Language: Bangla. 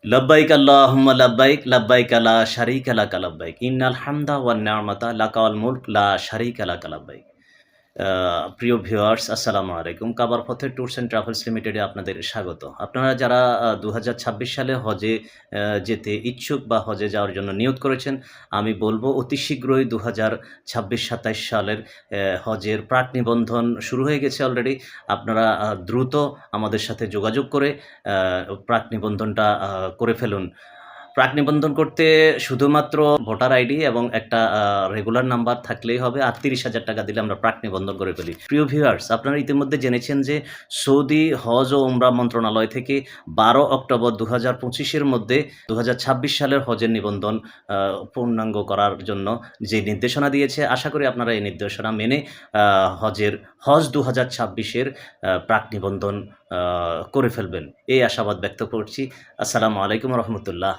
লব্বাইক আল্লাহুম্মা লব্বাইক, লব্বাইক লা শারীকা লাকা লব্বাইক, ইন্নাল হামদা ওয়ান নি'মাতা লাকা ওয়াল মুলক লা শারীকা লাকা লব্বাইক। প্রিয় ভিউয়ার্স আসসালামু আলাইকুম। কাবার পথে ট্যুরস অ্যান্ড ট্রাভেলস লিমিটেডে আপনাদের স্বাগত। আপনারা যারা ২০২৬ সালে হজে যেতে ইচ্ছুক বা হজে যাওয়ার জন্য নিয়ত করেছেন, আমি বলব অতি শীঘ্রই ২০২৬-২৭ সালের হজের প্রাক নিবন্ধন শুরু হয়ে গেছে অলরেডি। আপনারা দ্রুত আমাদের সাথে যোগাযোগ করে প্রাক নিবন্ধনটা করে ফেলুন। প্রাক নিবন্ধন করতে শুধুমাত্র ভোটার আইডি এবং একটা রেগুলার নাম্বার থাকলেই হবে। আর ৳৩০,০০০ দিলে আমরা প্রাক নিবন্ধন করে ফেলি। প্রিয় ভিউয়ার্স, আপনারা ইতিমধ্যে জেনেছেন যে সৌদি হজ ও উমরা মন্ত্রণালয় থেকে ১২ অক্টোবর ২০২৫ এর মধ্যে ২০২৬ সালের হজের নিবন্ধন পূর্ণাঙ্গ করার জন্য যে নির্দেশনা দিয়েছে, আশা করি আপনারা এই নির্দেশনা মেনে আ হজ ২০২৬ এর প্রাক নিবন্ধন করে ফেলবেন। এই আশাবাদ ব্যক্ত করছি। আসসালামু আলাইকুম ওয়া রাহমাতুল্লাহ।